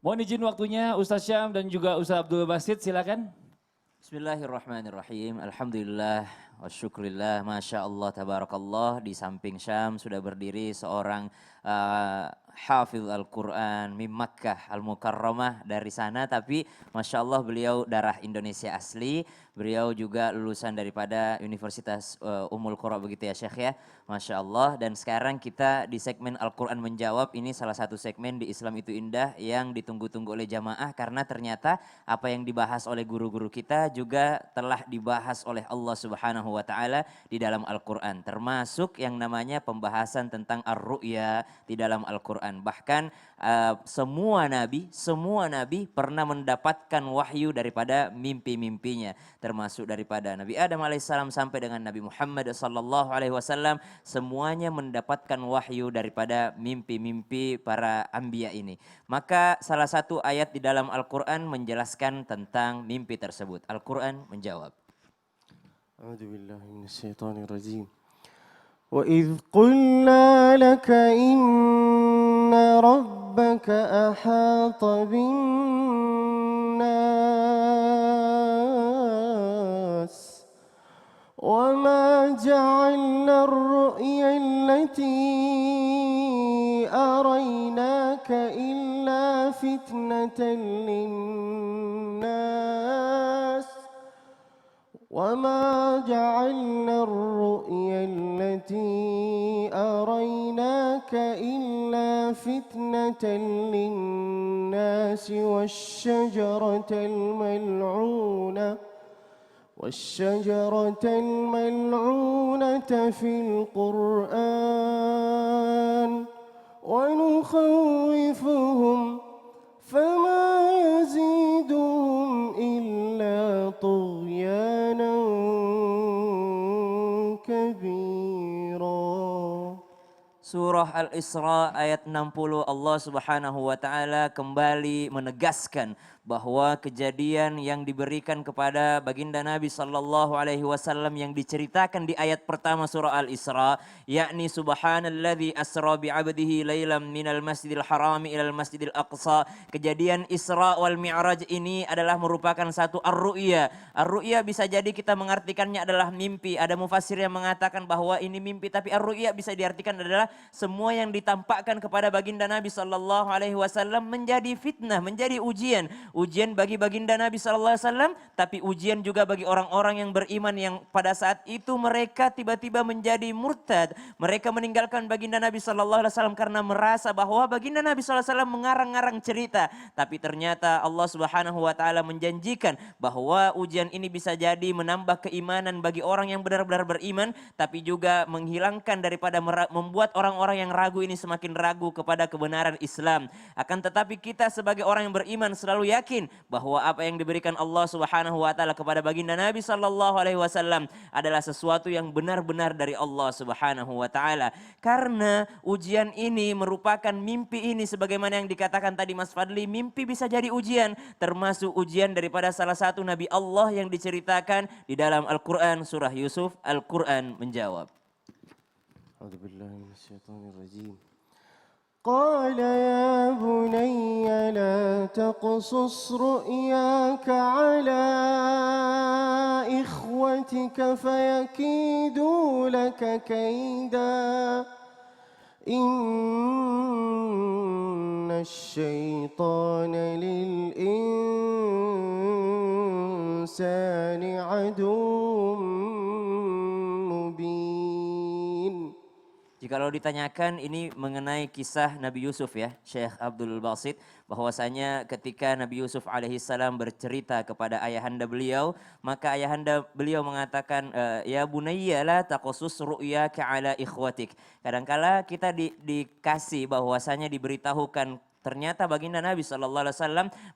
Mohon izin waktunya Ustaz Syam dan juga Ustaz Abdul Basit, silakan. Bismillahirrahmanirrahim. Alhamdulillah wa syukurillah. Masya Allah, tabarakallah. Di samping Syam sudah berdiri seorang hafiz Al-Quran Mim Makkah Al-Mukarramah dari sana. Tapi Masya Allah beliau darah Indonesia asli. Beliau juga lulusan daripada Universitas Ummul Qura begitu ya Syekh ya. Masya Allah. Dan sekarang kita di segmen Al-Quran Menjawab. Ini salah satu segmen di Islam Itu Indah yang ditunggu-tunggu oleh jamaah. Karena ternyata apa yang dibahas oleh guru-guru kita juga telah dibahas oleh Allah Subhanahu wa taala di dalam Al-Qur'an, termasuk yang namanya pembahasan tentang ar-ru'ya di dalam Al-Qur'an. Bahkan semua nabi pernah mendapatkan wahyu daripada mimpi-mimpinya, termasuk daripada Nabi Adam alaihissalam sampai dengan Nabi Muhammad sallallahu alaihi wasallam, semuanya mendapatkan wahyu daripada mimpi-mimpi para anbiya ini. Maka salah satu ayat di dalam Al-Qur'an menjelaskan tentang mimpi tersebut. Al-Qur'an menjawab. A'udzu billahi minasyaitonir rajim. Wa idz qulna laka inna rabbaka ahata bin nas wa ma ja'alna ar-ru'ya allati araynaka illa fitnatan lin-nas وما جعلنا الرؤيا التي أريناك إلا فتنة للناس والشجرة الملعونة في القرآن ونخوفهم فما يزيدهم إلا طغيانا كبيرا. Surah Al-Isra ayat 60 Allah Subhanahu wa taala kembali menegaskan bahwa kejadian yang diberikan kepada baginda Nabi sallallahu alaihi wasallam yang diceritakan di ayat pertama surah Al-Isra, yakni subhanalladzi asra bi 'abdihi lailan minal masjidil harami ilal masjidil aqsa. Kejadian Isra wal Mi'raj ini adalah merupakan satu ar-ru'ya. Ar-ru'ya bisa jadi kita mengartikannya adalah mimpi. Ada mufassir yang mengatakan bahwa ini mimpi, tapi ar-ru'ya bisa diartikan adalah semua yang ditampakkan kepada baginda Nabi sallallahu alaihi wasallam menjadi fitnah, menjadi ujian. Ujian bagi baginda Nabi sallallahu alaihi wasallam, tapi ujian juga bagi orang-orang yang beriman yang pada saat itu mereka tiba-tiba menjadi murtad. Mereka meninggalkan baginda Nabi sallallahu alaihi wasallam karena merasa bahwa baginda Nabi sallallahu alaihi wasallam mengarang-arang cerita. Tapi ternyata Allah Subhanahu wa taala menjanjikan bahwa ujian ini bisa jadi menambah keimanan bagi orang yang benar-benar beriman, tapi juga menghilangkan daripada membuat orang-orang yang ragu ini semakin ragu kepada kebenaran Islam. Akan tetapi kita sebagai orang yang beriman selalu yakin bahwa apa yang diberikan Allah Subhanahu wa taala kepada baginda Nabi sallallahu alaihi wasallam adalah sesuatu yang benar-benar dari Allah Subhanahu wa taala. Karena ujian ini merupakan mimpi ini sebagaimana yang dikatakan tadi Mas Fadli, mimpi bisa jadi ujian, termasuk ujian daripada salah satu nabi Allah yang diceritakan di dalam Al-Qur'an surah Yusuf. Al-Qur'an menjawab. أعوذ بالله من الشيطان الرجيم. قال يا بني لا تقصص رؤياك على إخوتك فيكيدوا لك كيدا إن الشيطان للإنسان عدو مبين. Jikalau ditanyakan ini mengenai kisah Nabi Yusuf ya, Syekh Abdul Basit, bahwasanya ketika Nabi Yusuf alaihissalam bercerita kepada ayahanda beliau, maka ayahanda beliau mengatakan, ya bunayya la taqsus ru'yaka ala ikhwatik. Kadangkala kita dikasih bahwasanya diberitahukan ternyata baginda Nabi SAW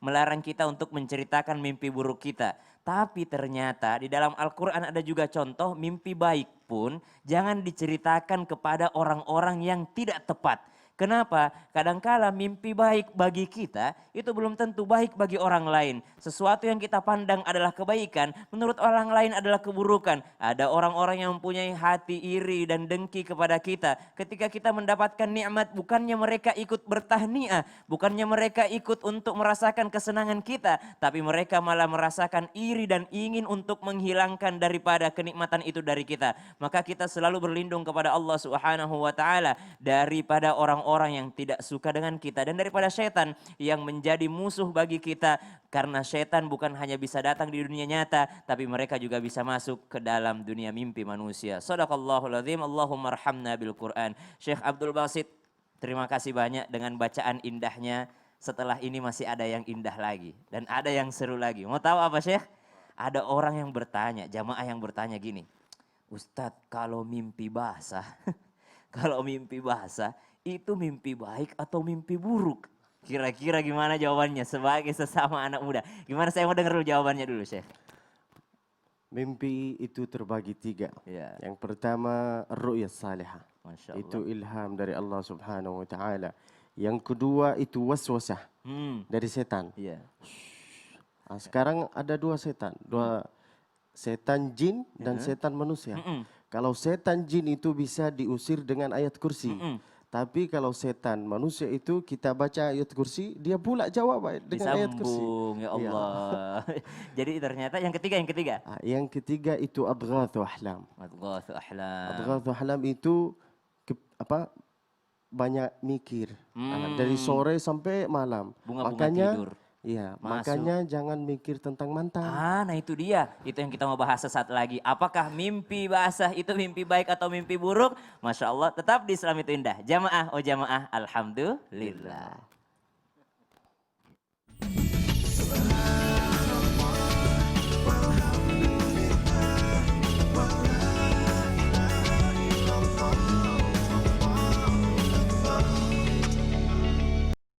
melarang kita untuk menceritakan mimpi buruk kita. Tapi ternyata di dalam Al-Quran ada juga contoh mimpi baik pun jangan diceritakan kepada orang-orang yang tidak tepat. Kenapa? Kadangkala mimpi baik bagi kita itu belum tentu baik bagi orang lain. Sesuatu yang kita pandang adalah kebaikan, menurut orang lain adalah keburukan. Ada orang-orang yang mempunyai hati iri dan dengki kepada kita. Ketika kita mendapatkan nikmat, bukannya mereka ikut bertahniah, bukannya mereka ikut untuk merasakan kesenangan kita, tapi mereka malah merasakan iri dan ingin untuk menghilangkan daripada kenikmatan itu dari kita. Maka kita selalu berlindung kepada Allah Subhanahu wa taala daripada orang-orang yang tidak suka dengan kita dan daripada setan yang menjadi musuh bagi kita, karena setan bukan hanya bisa datang di dunia nyata tapi mereka juga bisa masuk ke dalam dunia mimpi manusia. Shadaqallahul azim. Allahumma arhamna bil Quran. Syekh Abdul Basit, terima kasih banyak dengan bacaan indahnya. Setelah ini masih ada yang indah lagi dan ada yang seru lagi. Mau tahu apa, Syekh? Ada orang yang bertanya, jamaah yang bertanya gini, Ustadz, kalau mimpi basah kalau mimpi basah itu mimpi baik atau mimpi buruk? Kira-kira gimana jawabannya sebagai sesama anak muda? Gimana, saya mau dengar dulu jawabannya dulu, Syekh. Mimpi itu terbagi 3. Ya. Yang pertama ru'ya salihah. Masya Allah. Itu ilham dari Allah Subhanahu wa taala. Yang kedua itu waswasah dari setan. Iya. Sekarang ada 2 setan, 2 setan jin dan setan manusia. Kalau setan jin itu bisa diusir dengan ayat kursi. Tapi kalau setan manusia itu kita baca ayat kursi, dia pula jawab dengan ayat kursi. Disambung, ya Allah. Jadi ternyata yang ketiga. Yang ketiga itu adghathu ahlam. Adghathu ahlam. Adghathu ahlam itu banyak mikir. Dari sore sampai malam. Bunga-bunga tidur. Iya, Masuk. makanya jangan mikir tentang mantan. Nah itu dia. Itu yang kita mau bahas sesaat lagi. Apakah mimpi basah itu mimpi baik atau mimpi buruk? Masya Allah, tetap di Islam itu indah. Jamaah, oh jamaah, alhamdulillah.